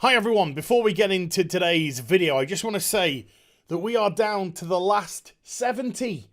Hi everyone, before we get into today's video, I just want to say that we are down to the last 70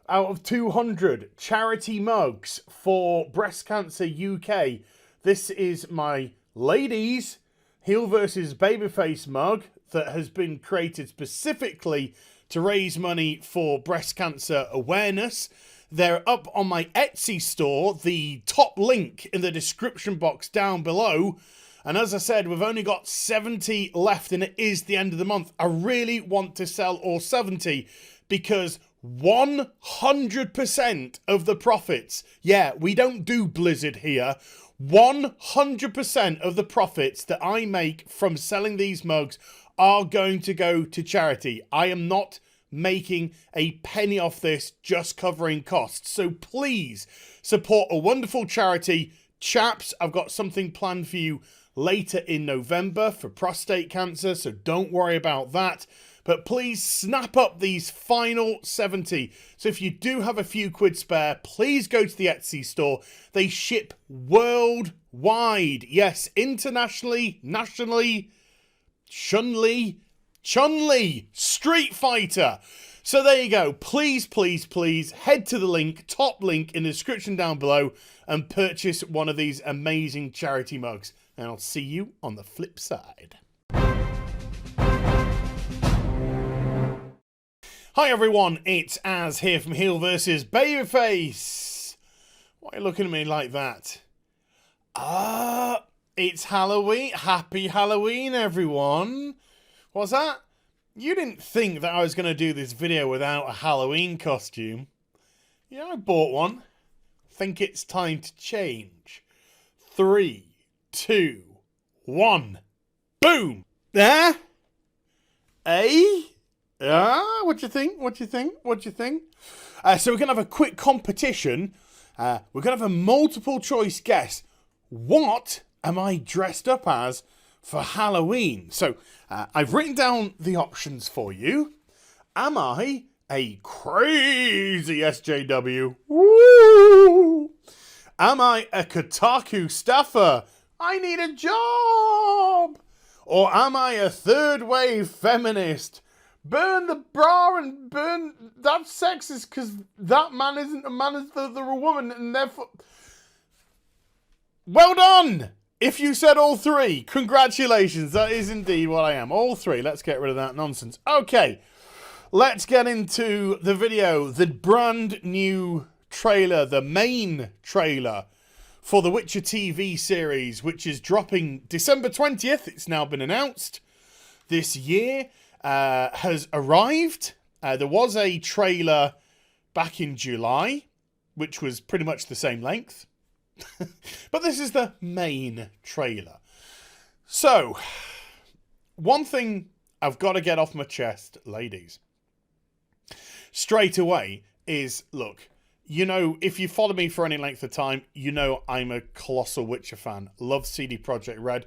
out of 200 charity mugs for Breast Cancer UK. This is my ladies' HeelvsBabyface mug that has been created specifically to raise money for breast cancer awareness. They're up on my Etsy store, the top link in the description box down below. And as I said, we've only got 70 left and it is the end of the month. I really want to sell all 70 because 100% of the profits, yeah, we don't do Blizzard here, 100% of the profits that I make from selling these mugs are going to go to charity. I am not making a penny off this, just covering costs. So please support a wonderful charity. Chaps, I've got something planned for you later in November for prostate cancer, so don't worry about that. But please snap up these final 70. So if you do have a few quid spare, please go to the Etsy store. They ship worldwide. Yes, internationally, nationally, Chun-Li, Street Fighter. So there you go. Please, please, please head to the link, top link in the description down below and purchase one of these amazing charity mugs. And I'll see you on the flip side. Hi everyone, it's Az here from HeelvsBabyface. Why are you looking at me like that? It's Halloween. Happy Halloween, everyone. What's that? You didn't think that I was going to do this video without a Halloween costume. Yeah, I bought one. Think it's time to change. 3, 2, 1. Boom! There? What you think? So we're going to have a quick competition. We're going to have a multiple choice guess. What am I dressed up as for Halloween? So I've written down the options for you. Am I a crazy SJW? Woo! Am I a Kotaku staffer? I need a job. Or am I a third wave feminist? Burn the bra and burn... That's sexist because that man isn't a man, they're a woman and therefore... Well done! If you said all three, congratulations. That is indeed what I am. All three. Let's get rid of that nonsense. Okay, let's get into the video. The brand new trailer, the main trailer for the Witcher TV series, which is dropping December 20th. It's now been announced. This year has arrived. There was a trailer back in July, which was pretty much the same length. But this is the main trailer. So, one thing I've got to get off my chest, ladies, straight away is, look, you know, if you follow me for any length of time, you know I'm a colossal Witcher fan. Love CD Projekt Red.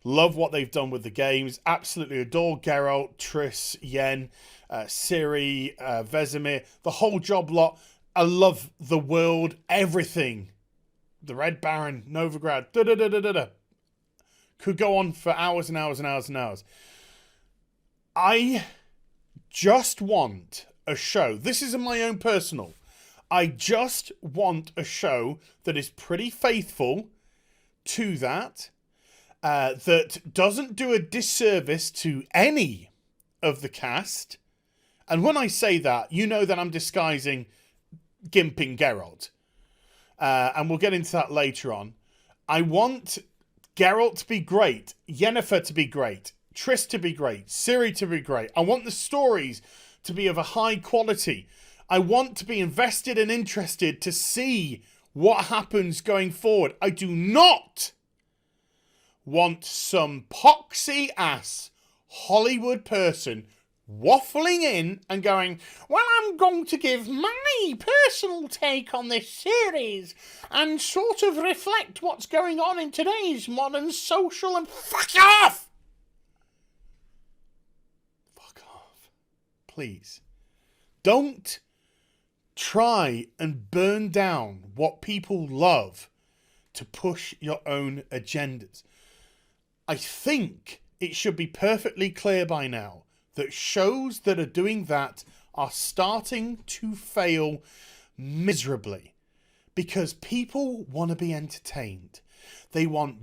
Love what they've done with the games. Absolutely adore Geralt, Triss, Yen, Ciri, Vesemir, the whole job lot. I love the world, everything. The Red Baron, Novigrad, Could go on for hours and hours and hours and hours. I just want a show. This is my own personal. I just want a show that is pretty faithful to that. That doesn't do a disservice to any of the cast. And when I say that, you know that I'm disguising gimping Geralt. And we'll get into that later on. I want Geralt to be great, Yennefer to be great, Triss to be great, Ciri to be great. I want the stories to be of a high quality. I want to be invested and interested to see what happens going forward. I do not want some poxy ass Hollywood person waffling in and going, well, I'm going to give my personal take on this series and sort of reflect what's going on in today's modern social and fuck off! Fuck off. Please. Don't try and burn down what people love to push your own agendas. I think it should be perfectly clear by now that shows that are doing that are starting to fail miserably because people want to be entertained. They want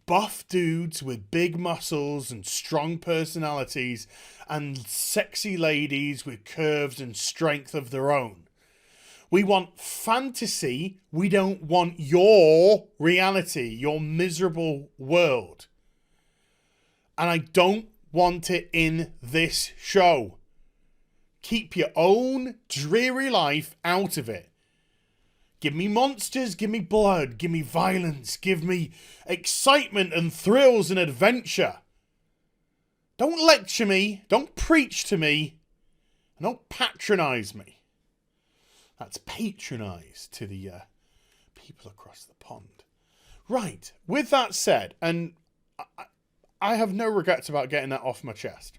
buff dudes with big muscles and strong personalities and sexy ladies with curves and strength of their own. We want fantasy. We don't want your reality, your miserable world. And I don't want it in this show. Keep your own dreary life out of it. Give me monsters, give me blood, give me violence, give me excitement and thrills and adventure. Don't lecture me, don't preach to me, and don't patronise me. That's patronise to the people across the pond. Right, with that said, and I have no regrets about getting that off my chest.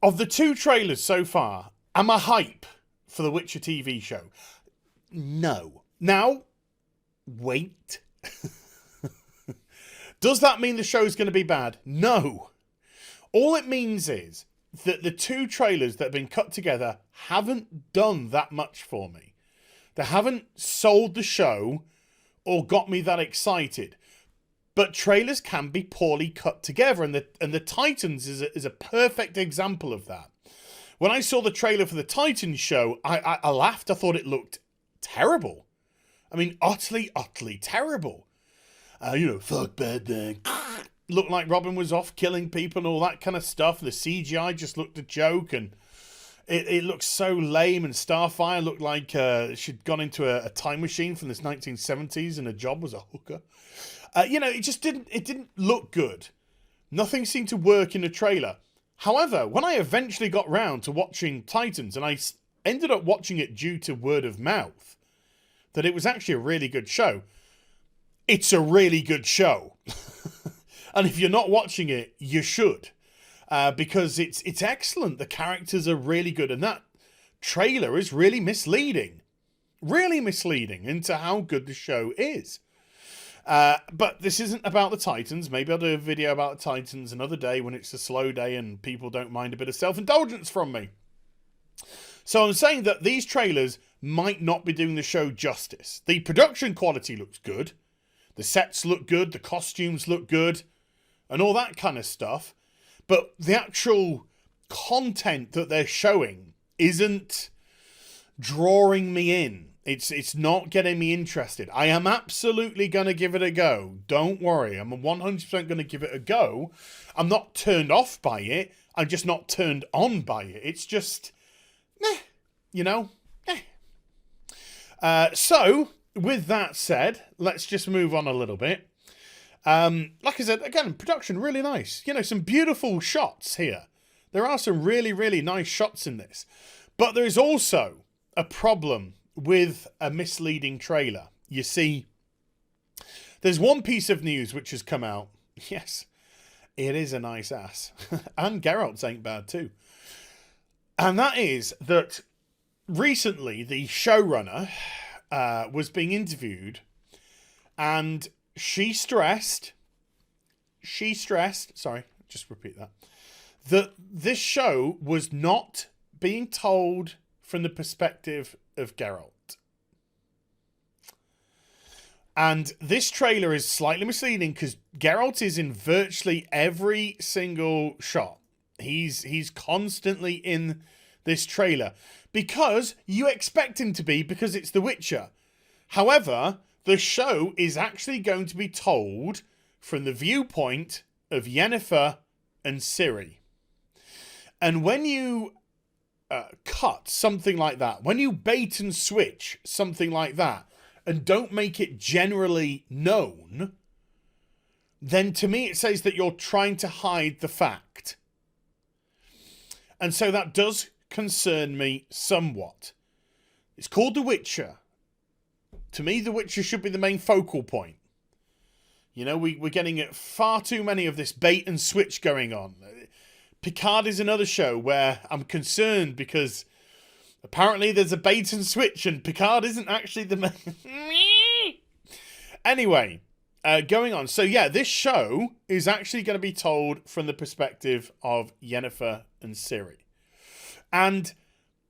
Of the 2 trailers so far, am I hype for the Witcher TV show? No. Now, wait. Does that mean the show's going to be bad? No. All it means is that the 2 trailers that have been cut together haven't done that much for me. They haven't sold the show or got me that excited. But trailers can be poorly cut together, and the Titans is a perfect example of that. When I saw the trailer for the Titans show, I laughed. I thought it looked terrible. I mean, utterly terrible. Fuck bad thing. Looked like Robin was off killing people and all that kind of stuff. The CGI just looked a joke, and it looked so lame. And Starfire looked like she'd gone into a time machine from this 1970s, and her job was a hooker. It just didn't look good. Nothing seemed to work in the trailer. However, when I eventually got round to watching Titans, and I ended up watching it due to word of mouth, that it was actually a really good show. It's a really good show. And if you're not watching it, you should. Because it's excellent. The characters are really good. And that trailer is really misleading. Really misleading into how good the show is. But this isn't about the Titans. Maybe I'll do a video about the Titans another day when it's a slow day and people don't mind a bit of self-indulgence from me. So I'm saying that these trailers might not be doing the show justice. The production quality looks good. The sets look good. The costumes look good. And all that kind of stuff. But the actual content that they're showing isn't drawing me in. It's not getting me interested. I am absolutely going to give it a go. Don't worry. I'm 100% going to give it a go. I'm not turned off by it. I'm just not turned on by it. It's just, So, with that said, let's just move on a little bit. Like I said, again, production really nice. Some beautiful shots here. There are some really, really nice shots in this. But there is also a problem with a misleading trailer. You see, there's one piece of news which has come out. Yes, it is a nice ass. And Geralt's ain't bad too. And that is that recently the showrunner was being interviewed, and she stressed, sorry, just repeat that this show was not being told from the perspective of Geralt. And this trailer is slightly misleading because Geralt is in virtually every single shot. He's constantly in this trailer because you expect him to be, because it's The Witcher. However, the show is actually going to be told from the viewpoint of Yennefer and Ciri. And when you cut something like that, when you bait and switch something like that, and don't make it generally known, then to me it says that you're trying to hide the fact. And so that does concern me somewhat. It's called The Witcher. To me, The Witcher should be the main focal point. We're getting far too many of this bait and switch going on. Picard is another show where I'm concerned because apparently there's a bait and switch and Picard isn't actually the main... Anyway, going on. So yeah, this show is actually going to be told from the perspective of Yennefer and Ciri. And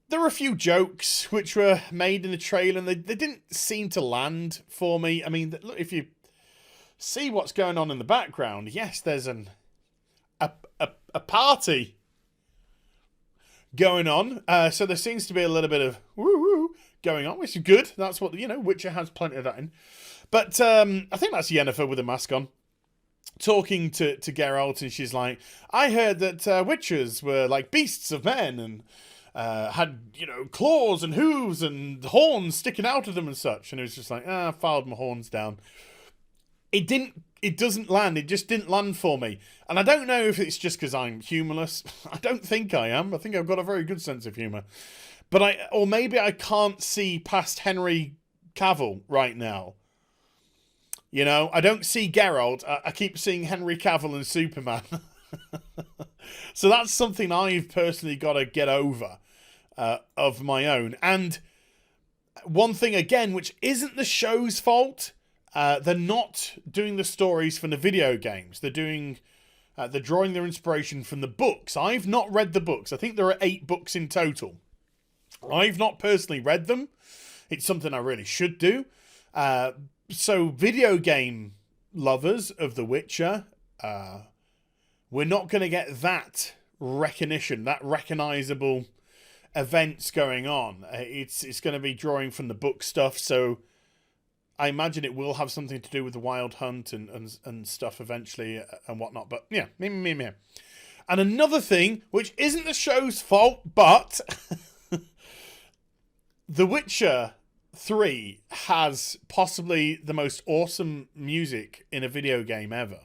there were a few jokes which were made in the trailer, and they didn't seem to land for me. I mean, look, if you see what's going on in the background, yes, there's a party going on. So there seems to be a little bit of woo-woo going on, which is good. That's what, Witcher has plenty of that in. But I think that's Yennefer with a mask on, talking to Geralt, and she's like, I heard that Witchers were like beasts of men and had, claws and hooves and horns sticking out of them and such. And it was just like, I filed my horns down. It doesn't land. It just didn't land for me. And I don't know if it's just because I'm humorless. I don't think I am. I think I've got a very good sense of humour. But or maybe I can't see past Henry Cavill right now. I don't see Geralt. I keep seeing Henry Cavill and Superman. So that's something I've personally got to get over of my own. And one thing, again, which isn't the show's fault, they're not doing the stories from the video games. They're drawing their inspiration from the books. I've not read the books. I think there are 8 books in total. I've not personally read them. It's something I really should do. So video game lovers of The Witcher, we're not going to get that recognition, that recognizable events going on. It's going to be drawing from the book stuff, so I imagine it will have something to do with the Wild Hunt and stuff eventually and whatnot. But yeah, me. And another thing, which isn't the show's fault, but The Witcher 3 has possibly the most awesome music in a video game ever.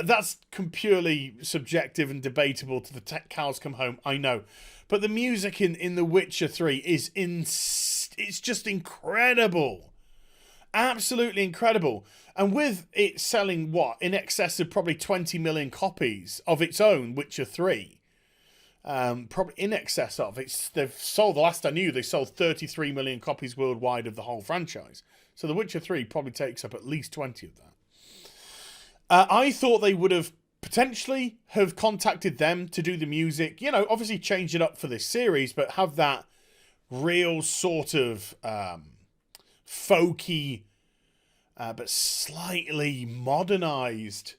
That's purely subjective and debatable to the cows come home, I know. But the music in The Witcher 3 is it's just incredible. Absolutely incredible. And with it selling, in excess of probably 20 million copies of its own Witcher 3, probably in excess of they've sold, the last I knew, they sold 33 million copies worldwide of the whole franchise. So The Witcher 3 probably takes up at least 20 of that. I thought they would have potentially have contacted them to do the music, obviously change it up for this series, but have that real sort of folky but slightly modernized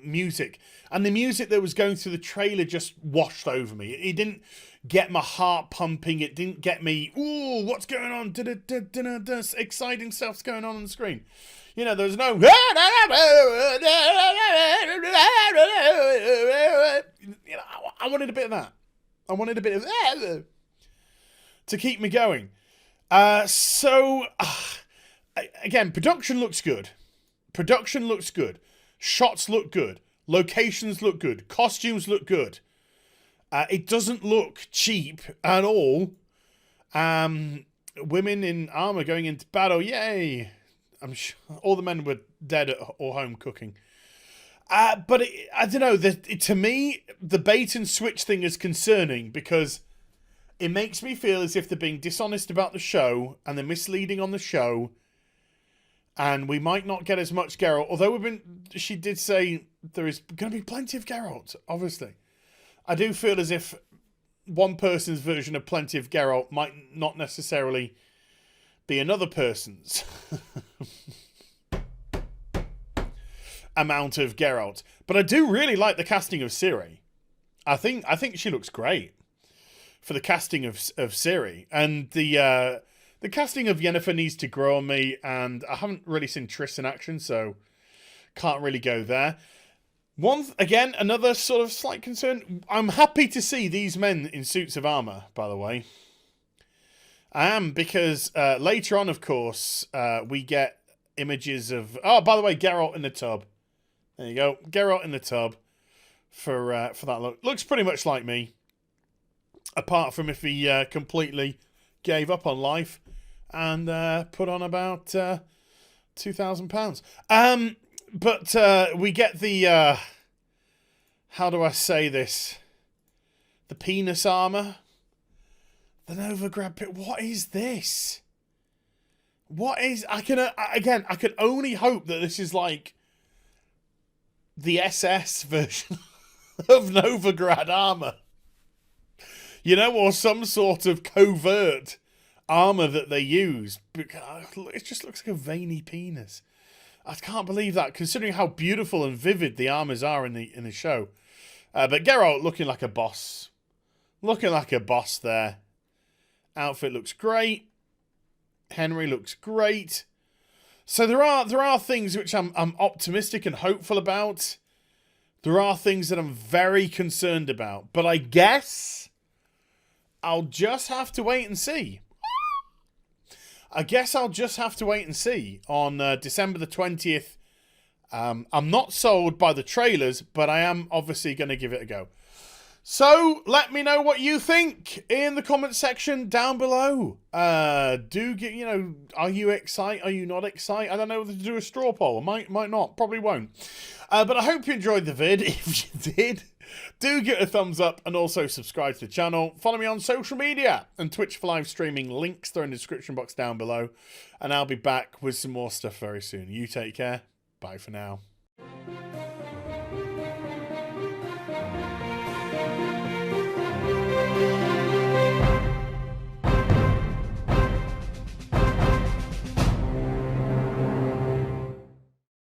music. And the music that was going through the trailer just washed over me. It didn't get my heart pumping. It didn't get me, ooh, what's going on? Exciting stuff's going on the screen. There's no I wanted a bit of that. I wanted a bit of to keep me going. Again, production looks good. Shots look good. Locations look good. Costumes look good. It doesn't look cheap at all. Women in armor going into battle. Yay. I'm sure all the men were dead or home cooking. But I don't know. To me, the bait and switch thing is concerning because it makes me feel as if they're being dishonest about the show and they're misleading on the show. And we might not get as much Geralt. Although she did say there is going to be plenty of Geralt, obviously. I do feel as if one person's version of plenty of Geralt might not necessarily be another person's amount of Geralt. But I do really like the casting of Ciri. I think she looks great for the casting of Ciri. And the casting of Yennefer needs to grow on me, and I haven't really seen Triss in action, so can't really go there. Another sort of slight concern. I'm happy to see these men in suits of armour, by the way. I am, because later on, of course, we get images of... Oh, by the way, Geralt in the tub. There you go. Geralt in the tub for that look. Looks pretty much like me. Apart from if he completely gave up on life and put on about £2,000. But we get the... how do I say this? The penis armour. The Novigrad pit. What is this? What is... I can only hope that this is like the SS version of Novigrad armor. You know, or some sort of covert armor that they use. It just looks like a veiny penis. I can't believe that, considering how beautiful and vivid the armors are in the show. But Geralt looking like a boss. Looking like a boss there. Outfit looks great. Henry looks great. So there are things which I'm optimistic and hopeful about. There are things that I'm very concerned about. But I guess I'll just have to wait and see. I guess I'll just have to wait and see on December the 20th. I'm not sold by the trailers, but I am obviously going to give it a go. So let me know what you think in the comment section down below. Do get, you know, are you excited? Are you not excited? I don't know whether to do a straw poll. Might not. Probably won't. But I hope you enjoyed the vid. If you did, do give it a thumbs up and also subscribe to the channel. Follow me on social media and Twitch for live streaming. Links are in the description box down below. And I'll be back with some more stuff very soon. You take care. Bye for now.